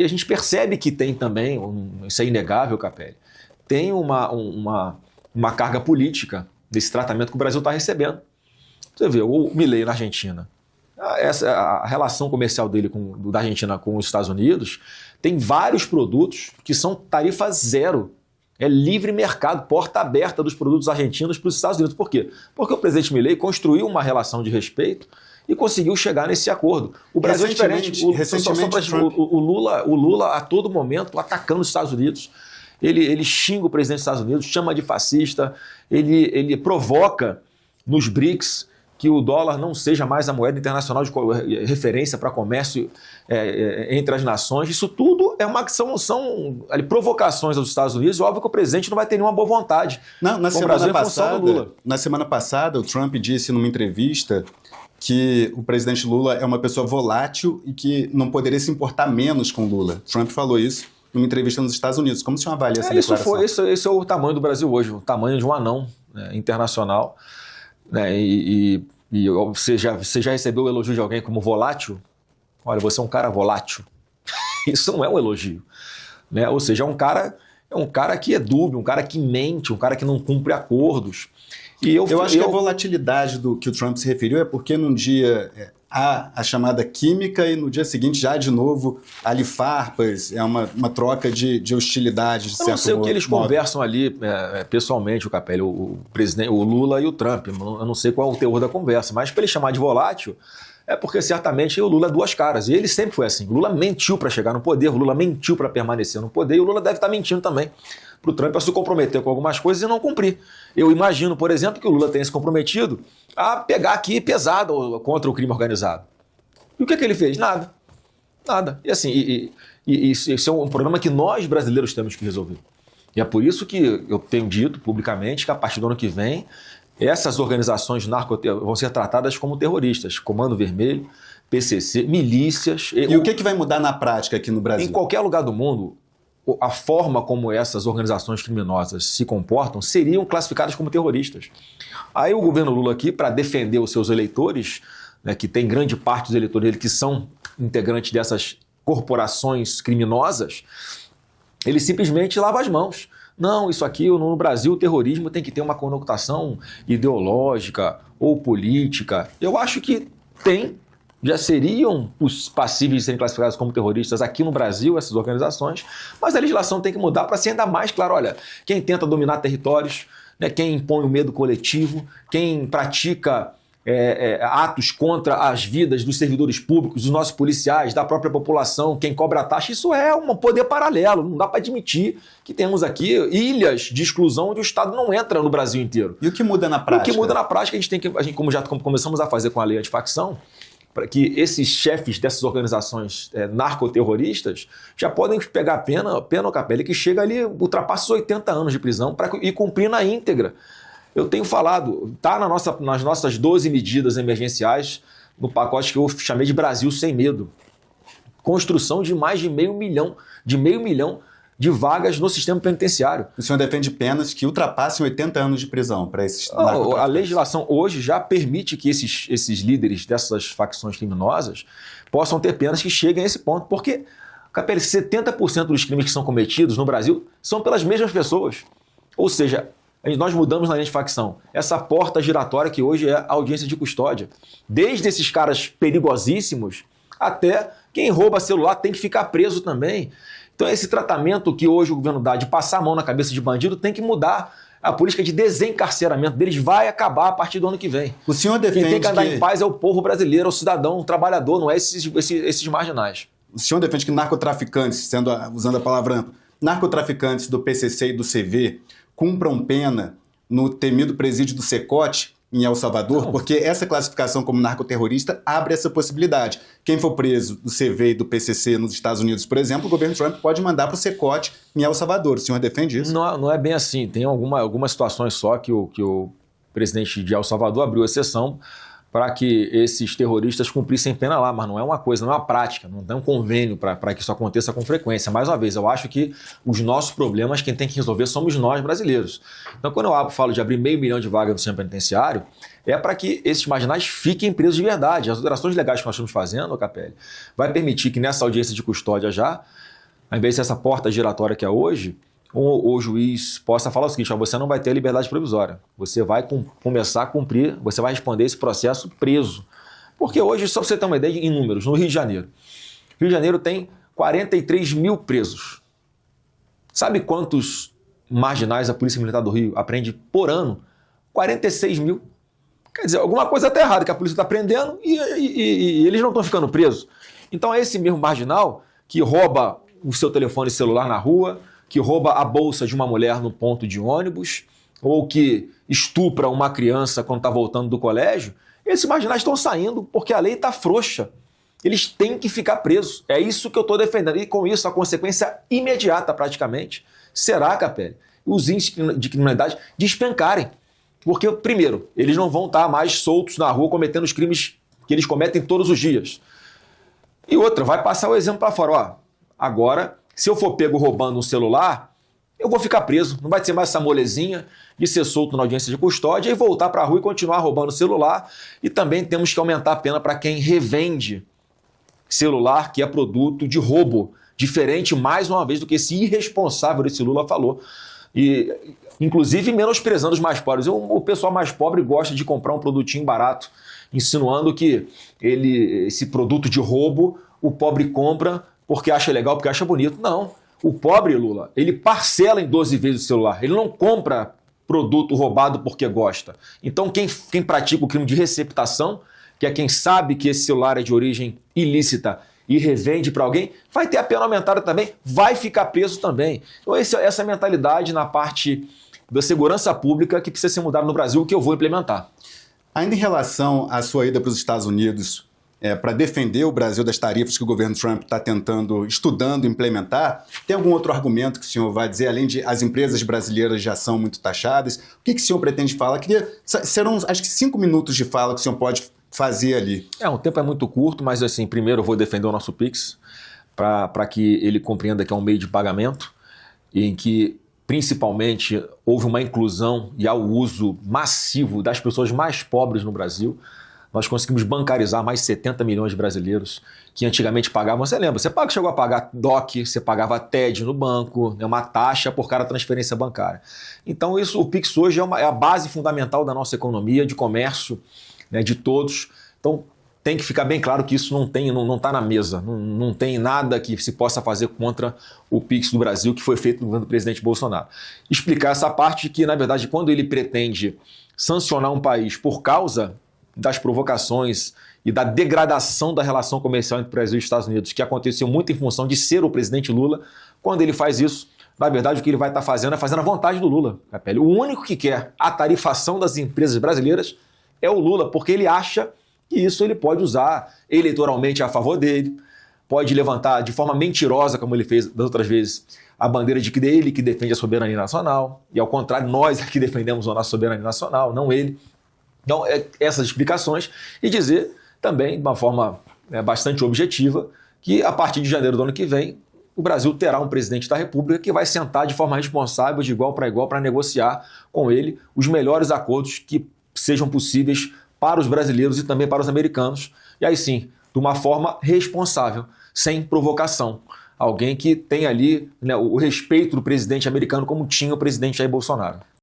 E a gente percebe que tem também, isso é inegável, Capelli, tem uma carga política desse tratamento que o Brasil está recebendo. Você vê, o Milei na Argentina, a relação comercial dele da Argentina com os Estados Unidos tem vários produtos que são tarifa zero. É livre mercado, porta aberta dos produtos argentinos para os Estados Unidos. Por quê? Porque o presidente Milei construiu uma relação de respeito e conseguiu chegar nesse acordo. O Brasil é diferente. O Lula, a todo momento, atacando os Estados Unidos. Ele xinga o presidente dos Estados Unidos, chama de fascista, ele provoca nos BRICS que o dólar não seja mais a moeda internacional de referência para comércio entre as nações. Isso tudo são provocações aos Estados Unidos. E óbvio que o presidente não vai ter nenhuma boa vontade. Na semana passada, o Trump disse numa entrevista que o presidente Lula é uma pessoa volátil e que não poderia se importar menos com Lula. Trump falou isso numa entrevista nos Estados Unidos. Como o senhor avalia essa declaração? Esse é o tamanho do Brasil hoje, o tamanho de um anão, né, internacional. Né, e você já recebeu o elogio de alguém como volátil? Olha, você é um cara volátil. Isso não é um elogio. Né? Ou seja, é um cara que é dúbio, um cara que mente, um cara que não cumpre acordos. E eu acho que a volatilidade do que o Trump se referiu é porque num dia há a chamada química e no dia seguinte já de novo ali farpas, é uma troca de hostilidade. Eu não sei o que eles conversam ali pessoalmente, o Capelli, o Lula e o Trump. Eu não sei qual é o teor da conversa, mas para ele chamar de volátil é porque certamente o Lula é duas caras. E ele sempre foi assim. O Lula mentiu para chegar no poder, o Lula mentiu para permanecer no poder e o Lula deve estar mentindo também para o Trump a se comprometer com algumas coisas e não cumprir. Eu imagino, por exemplo, que o Lula tenha se comprometido a pegar aqui pesado contra o crime organizado. E o que ele fez? Nada. E assim, isso é um problema que nós brasileiros temos que resolver. E é por isso que eu tenho dito publicamente que a partir do ano que vem, essas organizações vão ser tratadas como terroristas. Comando Vermelho, PCC, milícias. E o que vai mudar na prática aqui no Brasil? Em qualquer lugar do mundo, a forma como essas organizações criminosas se comportam seriam classificadas como terroristas. Aí o governo Lula aqui, para defender os seus eleitores, né, que tem grande parte dos eleitores dele que são integrantes dessas corporações criminosas, ele simplesmente lava as mãos. Não, isso aqui no Brasil o terrorismo tem que ter uma conotação ideológica ou política. Eu acho que já seriam passíveis de serem classificados como terroristas aqui no Brasil, essas organizações, mas a legislação tem que mudar para ser ainda mais claro. Olha, quem tenta dominar territórios, né, quem impõe o medo coletivo, quem pratica atos contra as vidas dos servidores públicos, dos nossos policiais, da própria população, quem cobra taxa, isso é um poder paralelo. Não dá para admitir que temos aqui ilhas de exclusão onde o Estado não entra no Brasil inteiro. E o que muda na prática? O que muda na prática, como já começamos a fazer com a lei antifacção, para que esses chefes dessas organizações narcoterroristas já podem pegar pena, Capelli, que chega ali, ultrapassa os 80 anos de prisão para ir cumprir na íntegra. Eu tenho falado, está nas nossas 12 medidas emergenciais, no pacote que eu chamei de Brasil Sem Medo. Construção de mais de meio milhão de vagas no sistema penitenciário. O senhor defende penas que ultrapassem 80 anos de prisão para esses narcotraficantes? A legislação hoje já permite que esses líderes dessas facções criminosas possam ter penas que cheguem a esse ponto. Porque, Capelli, 70% dos crimes que são cometidos no Brasil são pelas mesmas pessoas. Ou seja, nós mudamos na antifacção. Essa porta giratória que hoje é a audiência de custódia. Desde esses caras perigosíssimos até quem rouba celular tem que ficar preso também. Então esse tratamento que hoje o governo dá de passar a mão na cabeça de bandido tem que mudar. A política de desencarceramento deles vai acabar a partir do ano que vem. O senhor defende quem tem que andar em paz é o povo brasileiro, é o cidadão, o trabalhador, não é esses marginais. O senhor defende que narcotraficantes, usando a palavra ampla, narcotraficantes do PCC e do CV cumpram pena no temido presídio do Secote, em El Salvador, porque essa classificação como narcoterrorista abre essa possibilidade. Quem for preso do CV e do PCC nos Estados Unidos, por exemplo, o governo Trump pode mandar para o Secote em El Salvador. O senhor defende isso? Não é bem assim. Tem algumas situações só que o presidente de El Salvador abriu exceção para que esses terroristas cumprissem pena lá, mas não é uma coisa, não é uma prática, não tem um convênio para que isso aconteça com frequência. Mais uma vez, eu acho que os nossos problemas, quem tem que resolver somos nós brasileiros. Então, quando eu falo de abrir 500 mil de vagas no sistema penitenciário, é para que esses marginais fiquem presos de verdade. As alterações legais que nós estamos fazendo, Capelli, vai permitir que nessa audiência de custódia já ao invés de ser essa porta giratória que é hoje, o juiz possa falar o seguinte: ó, você não vai ter liberdade provisória, você vai começar a cumprir, você vai responder esse processo preso. Porque hoje, só para você ter uma ideia em números, no Rio de Janeiro. Rio de Janeiro tem 43 mil presos. Sabe quantos marginais a Polícia Militar do Rio apreende por ano? 46 mil. Quer dizer, alguma coisa está errada, que a polícia está prendendo e eles não estão ficando presos. Então é esse mesmo marginal que rouba o seu telefone celular na rua, que rouba a bolsa de uma mulher no ponto de ônibus, ou que estupra uma criança quando está voltando do colégio. Esses marginais estão saindo porque a lei está frouxa. Eles têm que ficar presos. É isso que eu estou defendendo. E com isso, a consequência imediata, praticamente, será, Capelli, os índices de criminalidade despencarem. Porque, primeiro, eles não vão estar mais soltos na rua cometendo os crimes que eles cometem todos os dias. E outra, vai passar o exemplo para fora. Ó, agora, se eu for pego roubando um celular, eu vou ficar preso. Não vai ser mais essa molezinha de ser solto na audiência de custódia e voltar para a rua e continuar roubando o celular. E também temos que aumentar a pena para quem revende celular que é produto de roubo, diferente, mais uma vez, do que esse irresponsável desse Lula falou. E, inclusive, menosprezando os mais pobres. O pessoal mais pobre gosta de comprar um produtinho barato, insinuando que esse produto de roubo, o pobre compra porque acha legal, porque acha bonito. Não. O pobre, Lula, ele parcela em 12 vezes o celular. Ele não compra produto roubado porque gosta. Então, quem pratica o crime de receptação, que é quem sabe que esse celular é de origem ilícita e revende para alguém, vai ter a pena aumentada também, vai ficar preso também. Então essa mentalidade na parte da segurança pública que precisa ser mudada no Brasil, que eu vou implementar. Ainda em relação à sua ida para os Estados Unidos para defender o Brasil das tarifas que o governo Trump está estudando implementar, tem algum outro argumento que o senhor vai dizer, além de as empresas brasileiras já são muito taxadas? O que o senhor pretende falar? Serão, acho que 5 minutos de fala que o senhor pode fazer ali. O tempo é muito curto, mas assim, primeiro eu vou defender o nosso Pix para que ele compreenda que é um meio de pagamento em que, principalmente, houve uma inclusão e há o uso massivo das pessoas mais pobres no Brasil. Nós conseguimos bancarizar mais de 70 milhões de brasileiros que antigamente pagavam. Você lembra? Você chegou a pagar DOC, você pagava TED no banco, uma taxa por cada transferência bancária. Então o Pix hoje é a base fundamental da nossa economia, de comércio, de todos. Então tem que ficar bem claro que isso não está na mesa, não tem nada que se possa fazer contra o Pix do Brasil que foi feito no governo do presidente Bolsonaro. Explicar essa parte que, na verdade, quando ele pretende sancionar um país por causa das provocações e da degradação da relação comercial entre o Brasil e os Estados Unidos, que aconteceu muito em função de ser o presidente Lula, quando ele faz isso, na verdade, o que ele vai estar fazendo é fazendo a vontade do Lula, Capelli. O único que quer a tarifação das empresas brasileiras é o Lula, porque ele acha que isso ele pode usar eleitoralmente a favor dele, pode levantar de forma mentirosa, como ele fez das outras vezes, a bandeira de que ele que defende a soberania nacional, e ao contrário, nós aqui defendemos a nossa soberania nacional, não ele. Então, essas explicações, e dizer também, de uma forma bastante objetiva, que a partir de janeiro do ano que vem, o Brasil terá um presidente da República que vai sentar de forma responsável, de igual para negociar com ele os melhores acordos que sejam possíveis para os brasileiros e também para os americanos. E aí sim, de uma forma responsável, sem provocação. Alguém que tem ali o respeito do presidente americano como tinha o presidente Jair Bolsonaro.